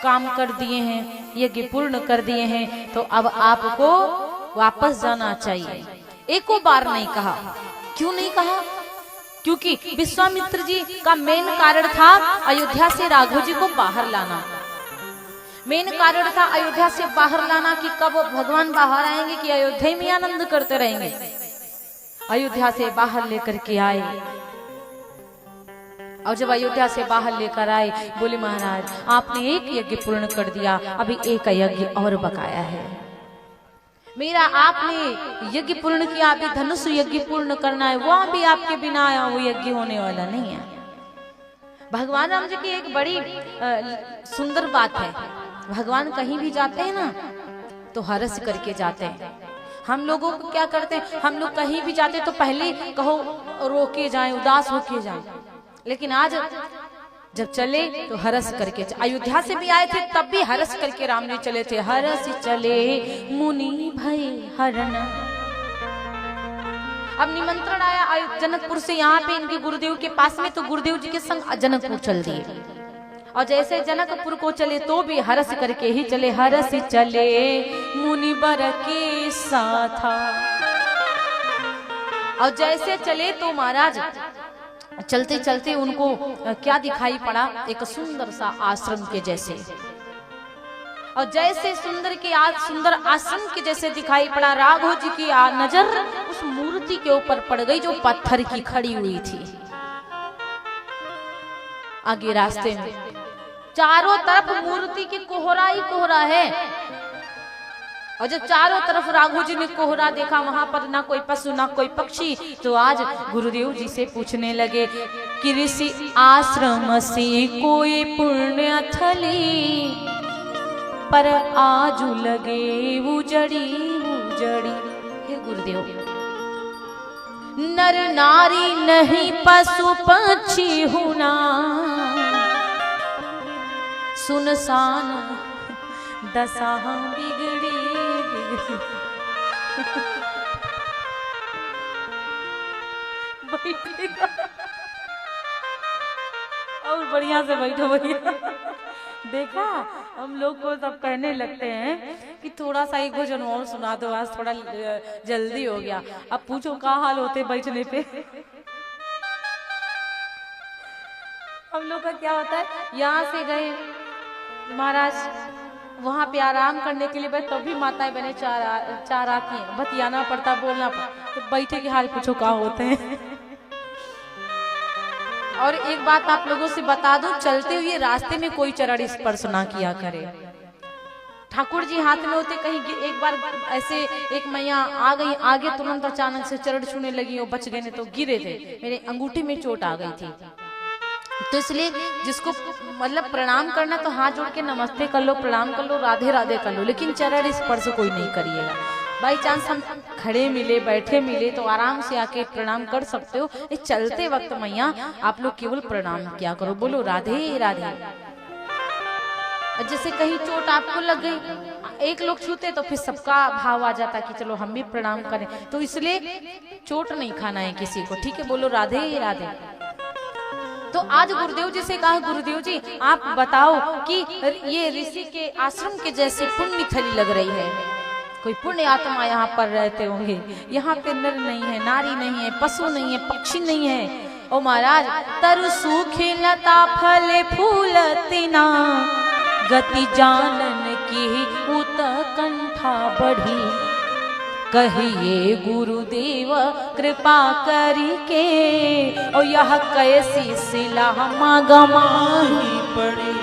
काम कर दिए हैं, यज्ञ पूर्ण कर दिए हैं, तो अब आपको वापस जाना चाहिए। एको बार नहीं कहा। क्यों नहीं कहा? क्योंकि विश्वामित्र जी का मेन कारण था अयोध्या से राघव जी को बाहर लाना। मेन कारण था अयोध्या से बाहर लाना कि कब भगवान बाहर आएंगे कि अयोध्या में आनंद करते रहेंगे। अयोध्या से बाहर लेकर के आए, और जब अयोध्या से बाहर लेकर आए, बोले महाराज आपने एक यज्ञ पूर्ण कर दिया, अभी एक यज्ञ और बकाया है मेरा। आपने यज्ञ पूर्ण किया, अभी धनुष यज्ञ पूर्ण करना है, वो भी आपके बिना आया वो यज्ञ होने वाला नहीं है। भगवान राम जी की एक बड़ी सुंदर बात है, भगवान कहीं भी जाते हैं ना तो हर्ष करके जाते हैं। हम लोगों को क्या करते हैं, हम लोग कहीं भी जाते तो पहले कहो रोके जाएं, उदास होके जाएं, लेकिन आज जब चले तो हर्ष करके। अयोध्या से भी आए थे तब भी हर्ष करके राम जी चले थे। हर्ष चले मुनि भय हरण। अब निमंत्रण आया जनकपुर से यहाँ पे इनके गुरुदेव के पास में, तो गुरुदेव जी के संग जनकपुर चल दिए। और जैसे जनकपुर को चले तो भी हर्ष करके ही चले। हर्ष चले मुनि बर के साथा। और जैसे चले तो महाराज चलते चलते उनको क्या दिखाई पड़ा, एक सुंदर सा आश्रम के जैसे। और जैसे सुंदर आश्रम के जैसे दिखाई पड़ा, राघव जी की नजर उस मूर्ति के ऊपर पड़ गई जो पत्थर की खड़ी हुई थी। आगे रास्ते में चारों तरफ मूर्ति की कोहरा ही कोहरा है। और जब चारों तरफ राघव जी ने कोहरा देखा, वहां पर ना कोई पशु ना कोई पक्षी, तो आज गुरुदेव जी से पूछने लगे कि ऋषि आश्रम से कोई पुण्य थली, पर आजू लगे उजड़ी उजड़ी। हे गुरुदेव, नर नारी नहीं पशु पक्षी हुना, सुनसान दशा बिगड़ी बिगड़ी। बैठेगा और बढ़िया से बैठो भैया। देखा, हम लोग को सब कहने लगते हैं कि थोड़ा सा एक भजन और सुना दो, आज थोड़ा जल्दी हो गया। अब पूछो क्या हाल होते बैठने पे। हम लोग का क्या होता है, यहाँ से गए महाराज, वहां पे आराम करने के लिए बैठ, तब भी माताएं बहने चार आती हैं, बतियाना पड़ता, बोलना पड़ता, तो बैठे के हाल पूछो क्या होते हैं। और एक बात आप लोगों से बता दूं, चलते हुए रास्ते में कोई चरण स्पर्श ना किया करे। ठाकुर जी हाथ में होते, कहीं एक बार ऐसे एक मैया आ गई आगे, तुरंत अचानक से चरण छूने लगी, वो बच गए, नहीं तो गिरे थे, मेरे अंगूठे में चोट आ गई थी। तो इसलिए जिसको मतलब प्रणाम करना तो हाथ जोड़ के नमस्ते कर लो, प्रणाम कर लो, राधे राधे कर लो, लेकिन चरण स्पर्श कोई नहीं करिएगा। बाई चांस हम खड़े मिले बैठे मिले तो आराम से आके प्रणाम कर सकते हो, चलते वक्त मैया आप लोग केवल प्रणाम किया करो, बोलो राधे राधे। जैसे कहीं चोट आपको लग गई, एक लोग छूते तो फिर सबका भाव आ जाता कि चलो हम भी प्रणाम करें, तो इसलिए चोट नहीं खाना है किसी को, ठीक है, बोलो राधे राधे। तो आज गुरुदेव जी से कहा, गुरुदेव जी आप बताओ कि ये ऋषि के आश्रम के जैसे पुण्य थली लग रही है, कोई पुण्य आत्मा यहाँ पर रहते होंगे, यहाँ पे नर नहीं है, नारी नहीं है, पशु नहीं है, पक्षी नहीं है। ओ महाराज, तरु सूखे लता फले फूल तिना, गति जानन की उत्कंठा बढ़ी, कहिए गुरुदेव कृपा करके, और यह कैसी शिला गमाही पड़े।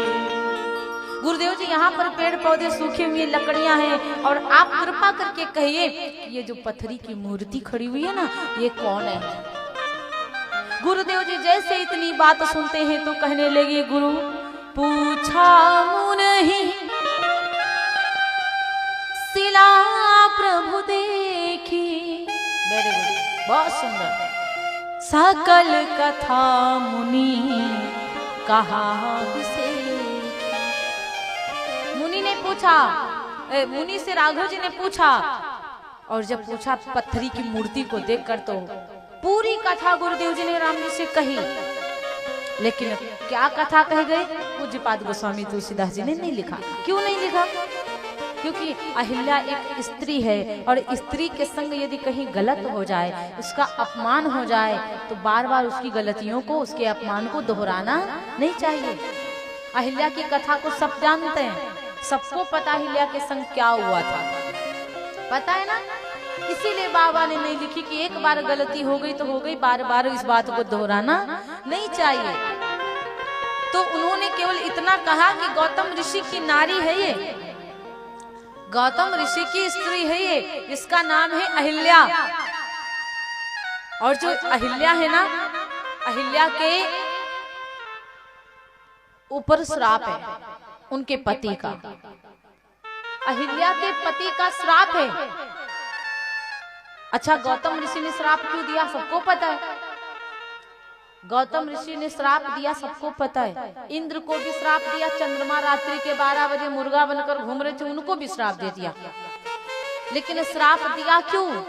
गुरुदेव जी यहाँ पर पेड़ पौधे सूखे हुए लकड़ियां हैं, और आप कृपा करके कहिए ये जो पत्थरी की मूर्ति खड़ी हुई है ना, ये कौन है। गुरुदेव जी जैसे इतनी बात सुनते हैं तो कहने लगे, गुरु पूछा मुनि शिला प्रभु देखी। वेरी गुड, बहुत सुंदर। सकल कथा मुनि कहा से। मुनि ने पूछा, मुनि से राघव जी ने पूछा, और जब पूछा पत्थरी की मूर्ति को देखकर तो पूरी कथा गुरुदेव जी ने राम जी से कही। लेकिन क्या कथा कह गए पूज्यपाद गोस्वामी तुलसीदास जी ने नहीं लिखा। क्यों नहीं लिखा? क्योंकि अहिल्या एक स्त्री है और स्त्री के संग यदि कहीं गलत हो जाए, उसका अपमान हो जाए, तो बार बार उसकी गलतियों को, उसके अपमान को दोहराना नहीं चाहिए। अहिल्या की कथा को सब जानते हैं, सबको पता अहिल्या के संग क्या हुआ था, पता है ना। इसीलिए बाबा ने नहीं लिखी कि एक बार गलती हो गई तो हो गई, बार बार इस बात को दोहराना नहीं चाहिए। तो उन्होंने केवल इतना कहा कि गौतम ऋषि की नारी है ये, गौतम ऋषि की स्त्री है ये, इसका नाम है अहिल्या। और जो अहिल्या है ना, अहिल्या के ऊपर श्राप है उनके पति का, अहिल्या के पति का श्राप है। अच्छा, गौतम ऋषि ने श्राप क्यों दिया सबको पता है, गौतम ऋषि ने श्राप दिया सबको पता है। इंद्र को भी श्राप दिया, चंद्रमा रात्रि के 12 बजे मुर्गा बनकर घूम रहे थे, उनको भी श्राप दे दिया। लेकिन श्राप दिया क्यों?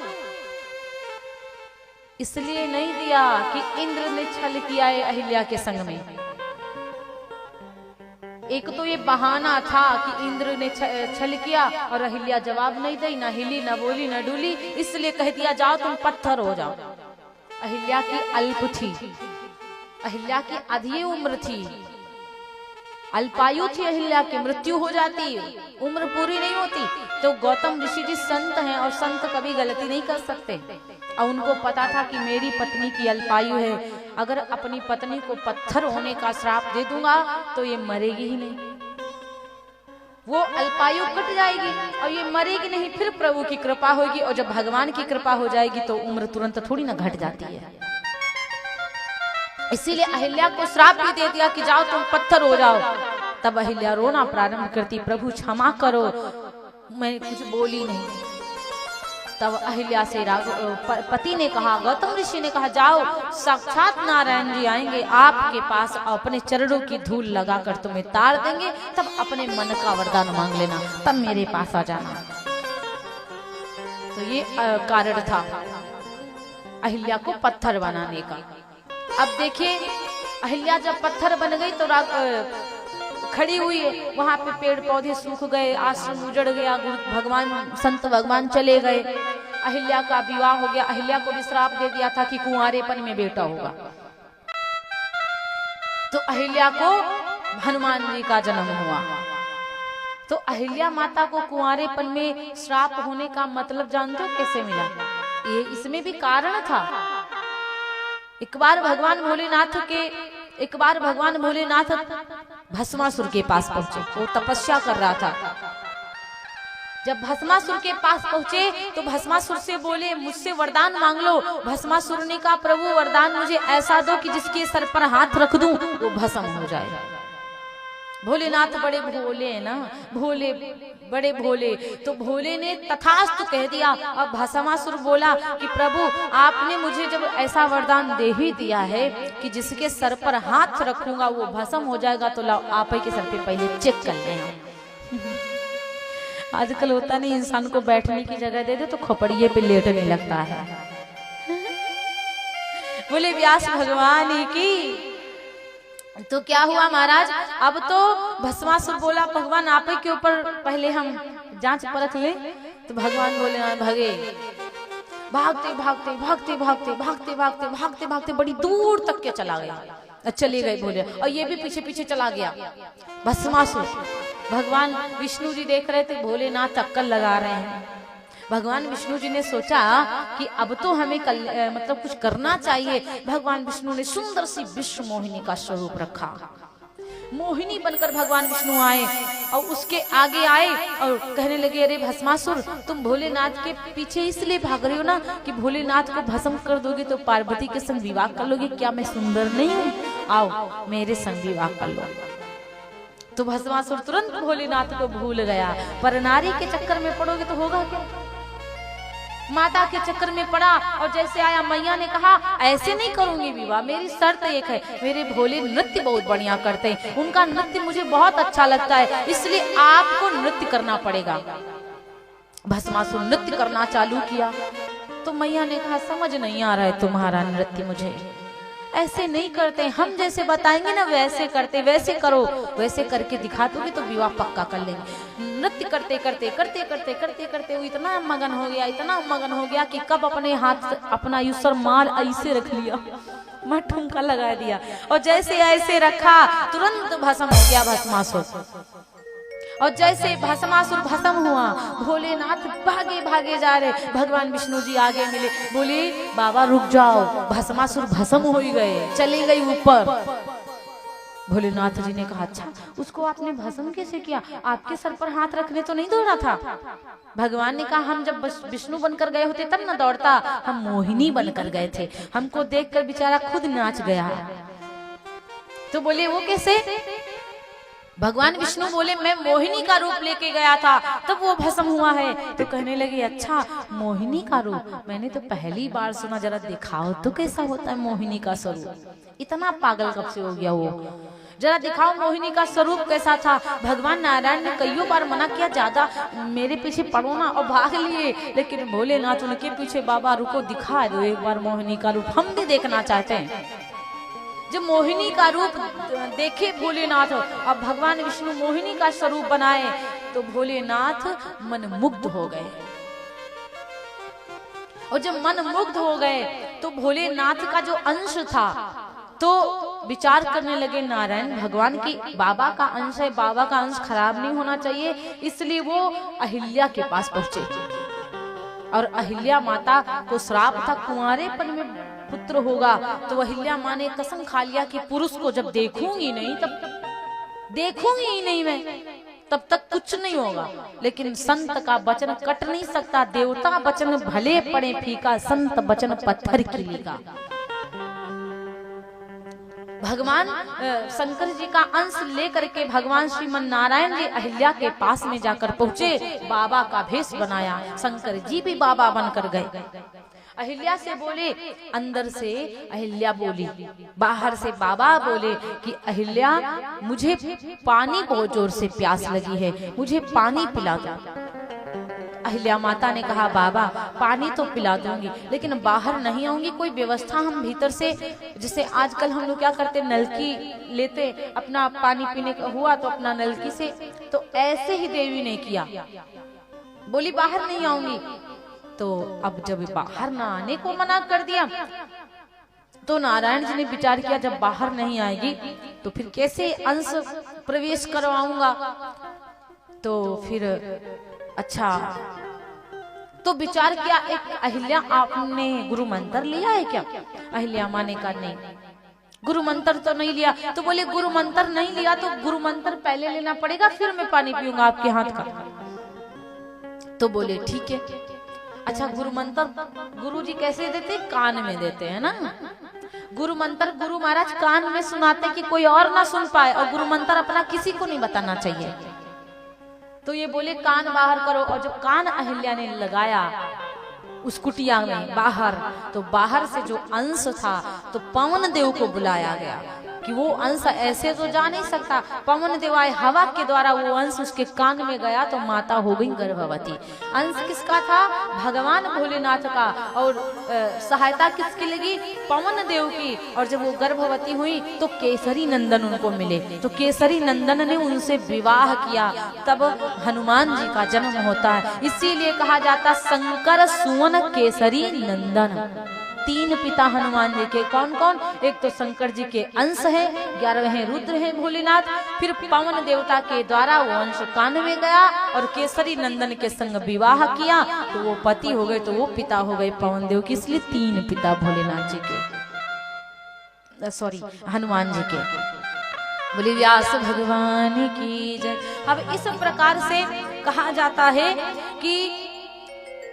इसलिए नहीं दिया कि इंद्र ने छल किया है अहिल्या के संग में। एक तो ये बहाना था कि इंद्र ने छल किया और अहिल्या जवाब नहीं दी, ना हिली, ना बोली, ना डुली, इसलिए कह दिया जाओ तुम पत्थर हो जाओ। अहिल्या की अल्प थी, अहिल्या की आधी उम्र थी, अल्पायु थी अहिल्या की, मृत्यु हो जाती, उम्र पूरी नहीं होती। तो गौतम ऋषि जी संत हैं और संत कभी गलती नहीं कर सकते, और उनको पता था कि मेरी पत्नी की अल्पायु है, अगर अपनी पत्नी को पत्थर होने का श्राप दे दूंगा तो ये मरेगी ही नहीं, वो अल्पायु कट जाएगी और ये मरेगी नहीं, फिर प्रभु की कृपा होगी। और जब भगवान की कृपा हो जाएगी तो उम्र तुरंत थोड़ी ना घट जाती है। इसीलिए अहिल्या को श्राप भी दे दिया कि जाओ तुम पत्थर हो जाओ। तब अहिल्या रोना प्रारंभ करती, प्रभु क्षमा करो, मैं कुछ बोली नहीं। तब अहिल्या से पति ने कहा, गौतम ऋषि ने कहा, जाओ साक्षात नारायण जी आएंगे आपके पास, अपने चरणों की धूल लगाकर तुम्हें तार देंगे, तब अपने मन का वरदान मांग लेना, तब मेरे पास आ जाना। तो ये कारण था अहिल्या को पत्थर बनाने का। अब देखिए, अहिल्या जब पत्थर बन गई तो खड़ी हुई है, वहां पे पेड़ पौधे सूख गए, आश्रम उजड़ गया, भगवान संत भगवान चले गए, अहिल्या का विवाह हो गया। अहिल्या को भी श्राप दे दिया था कि कुंवारेपन में बेटा होगा। तो अहिल्या को हनुमान जी का जन्म हुआ। तो अहिल्या माता को कुंवारेपन में श्राप होने का मतलब जानते हो कैसे मिला? ये इसमें भी कारण था। एक बार भगवान भोलेनाथ भस्मासुर के पास पहुंचे, वो तपस्या कर रहा था। जब भस्मासुर के पास पहुंचे तो भस्मासुर से बोले, मुझसे वरदान मांग लो। भस्मासुर ने कहा, प्रभु वरदान मुझे ऐसा दो कि जिसके सर पर हाथ रख दूं वो भस्म हो जाए। भोलेनाथ बड़े भोले हैं ना, भोले बड़े भोले। तो भोले ने तथास्तु कह दिया। अब भस्मासुर बोला कि प्रभु आपने मुझे जब ऐसा वरदान दे ही दिया है कि जिसके सर पर हाथ रखूंगा वो भस्म हो जाएगा, तो लाओ आप ही के सर पे पहले चेक कर लें। आजकल होता नहीं, इंसान को बैठने की जगह दे दे तो खोपड़िए पे लेटने लगता है। बोले व्यास भगवान की। तो क्या हुआ महाराज, अब तो भस्मासुर बोला भगवान आप ही के ऊपर पहले हम जांच परख ले। तो भगवान बोले भगे, भागते भागते भागते भागते भागते भागते भागते भागते बड़ी दूर तक के चला गया, चले गए बोले, और ये भी पीछे पीछे चला गया भस्मासुर। भगवान विष्णु जी देख रहे थे भोलेनाथ अक्कल लगा रहे हैं। भगवान विष्णु जी ने सोचा कि अब तो हमें मतलब कुछ करना चाहिए। भगवान विष्णु ने सुंदर सी विश्व मोहिनी का स्वरूप रखा। मोहिनी बनकर भगवान विष्णु आए और उसके आगे आए और कहने लगे, अरे भस्मासुर तुम भोलेनाथ के पीछे इसलिए भाग रही हो ना कि भोलेनाथ को भस्म कर दोगे तो पार्वती के संग विवाह कर लोगे। क्या मैं सुंदर नहीं हूँ? आओ मेरे संग विवाह कर लो। तो भस्मासुर तुरंत भोलेनाथ को भूल गया। पर नारी के चक्कर में पड़ोगे तो होगा क्या? माता के चक्कर में पड़ा और जैसे आया मैया ने कहा ऐसे नहीं करूंगी विवाह, मेरी शर्त एक है, मेरे भोले नृत्य बहुत बढ़िया करते हैं, उनका नृत्य मुझे बहुत अच्छा लगता है, इसलिए आपको नृत्य करना पड़ेगा। भस्मासुर नृत्य करना चालू किया। तो मैया ने कहा समझ नहीं आ रहा है तुम्हारा नृत्य मुझे। ऐसे नहीं करते, हम जैसे बताएंगे ना वैसे करते, वैसे करो, वैसे करके दिखा दोगे तो विवाह पक्का कर लेंगे। नृत्य करते करते करते करते करते करते वो इतना मगन हो गया, इतना मगन हो गया कि कब अपने हाथ अपना यूसर माल ऐसे रख लिया, मैं ठुमका लगा दिया, और जैसे ऐसे रखा तुरंत भस्म हो गया भस्मासुर। और जैसे भस्मासुर भस्म हुआ, भोलेनाथ भागे भागे जा रहे, भगवान विष्णु जी आगे मिले, बोले बाबा रुक जाओ, भस्मासुर भस्म हो ही गए, चले गई ऊपर। भोलेनाथ जी ने कहा अच्छा उसको आपने भस्म कैसे किया, आपके सर पर हाथ रखने तो नहीं दौड़ा था? भगवान ने कहा हम जब विष्णु बनकर गए होते तब न दौड़ता, हम मोहिनी बनकर गए थे, हमको देखकर बेचारा खुद नाच गया। तो बोले वो कैसे? भगवान विष्णु बोले मैं मोहिनी का रूप लेके गया था तब वो भस्म हुआ है। तो कहने लगे अच्छा मोहिनी का रूप, मैंने तो पहली बार सुना, जरा दिखाओ तो कैसा होता है मोहिनी का स्वरूप। इतना पागल कब से हो गया वो, जरा दिखाओ मोहिनी का स्वरूप कैसा था। भगवान नारायण ने कईयों बार मना किया ज्यादा मेरे पीछे पड़ो ना, और भाग लिए, लेकिन भोलेनाथ उनके पीछे बाबा रुको दिखा दो एक बार मोहिनी का रूप, हम भी देखना चाहते हैं। जब मोहिनी का रूप देखे भोलेनाथ और भगवान विष्णु मोहिनी का स्वरूप बनाए तो भोलेनाथ मन मुग्ध हो गए। और जब मन मुग्ध हो गए तो भोलेनाथ का जो अंश था तो विचार करने लगे नारायण भगवान की बाबा का अंश है, बाबा का अंश खराब नहीं होना चाहिए, इसलिए वो अहिल्या के पास पहुंचे। और अहिल्या माता को श्राप था कुंवारेपन में पुत्र होगा, तो अहिल्या माँ ने कसम खा लिया कि पुरुष को जब देखूंगी नहीं तब देखूंगी ही नहीं मैं, तब तक कुछ नहीं होगा। लेकिन संत का वचन कट नहीं सकता, देवता वचन भले पड़े फीका, संत वचन पत्थर कीलेगा। भगवान शंकर जी का अंश लेकर के भगवान श्रीमन नारायण जी अहिल्या के पास में जाकर पहुंचे, बाबा का भेष बनाया, शंकर जी भी बाबा बनकर गए। अहिल्या से बोले, अंदर से अहिल्या बोली, बाहर से बाबा बोले कि अहिल्या मुझे पानी बहुत जोर से प्यास लगी है, मुझे पानी पिला दो। अहिल्या माता ने कहा बाबा पानी तो पिला दूंगी लेकिन बाहर नहीं आऊंगी, कोई व्यवस्था हम भीतर से, जैसे आजकल हम लोग क्या करते नलकी लेते, अपना पानी पीने का हुआ तो अपना नलकी से, तो ऐसे ही देवी ने किया, बोली बाहर नहीं आऊंगी। तो अब जब बाहर ना आने को मना कर दिया तो नारायण जी ने विचार किया जब बाहर नहीं आएगी तो फिर कैसे अंश प्रवेश करवाऊंगा। तो फिर अच्छा तो विचार किया, एक अहिल्या आपने गुरु मंत्र लिया है क्या? अहिल्या माँ ने कहा नहीं गुरु मंत्र तो नहीं लिया। तो बोले गुरु मंत्र नहीं लिया तो गुरु मंत्र पहले लेना पड़ेगा फिर मैं पानी पीऊंगा आपके हाथ का। तो बोले ठीक है। अच्छा गुरु मंत्र गुरु जी कैसे देते? कान में देते हैं ना। गुरु मंत्र गुरु महाराज कान में सुनाते कि कोई और ना सुन पाए, और गुरु मंत्र अपना किसी को नहीं बताना चाहिए। तो ये बोले कान बाहर करो, और जब कान अहिल्या ने लगाया उस कुटिया में बाहर, तो बाहर से जो अंश था तो पवन देव को बुलाया गया कि वो अंश ऐसे तो जा नहीं सकता। पवन देव आए, हवा के द्वारा वो अंश उसके कान में गया तो माता हो गई गर्भवती। अंश किसका था? भगवान भोलेनाथ का। और सहायता किसकी लगी? पवन देव की। और जब वो गर्भवती हुई तो केसरी नंदन उनको मिले, तो केसरी नंदन ने उनसे विवाह किया, तब हनुमान जी का जन्म होता है। इसीलिए कहा जाता शंकर सुवन केसरी नंदन। तीन पिता हनुमान जी के, कौन कौन? एक तो शंकर जी के अंश है, 11वें रुद्र है भोलेनाथ, फिर पवन देवता के द्वारा वो अंश कान में गया और केसरी नंदन के संग विवाह किया तो वो पति हो गए, तो वो पिता हो गए पवन देव की। इसलिए तीन पिता भोलेनाथ जी के, सॉरी हनुमान जी के। बोले व्यास भगवान की जय। अब इस प्रकार से कहा जाता है कि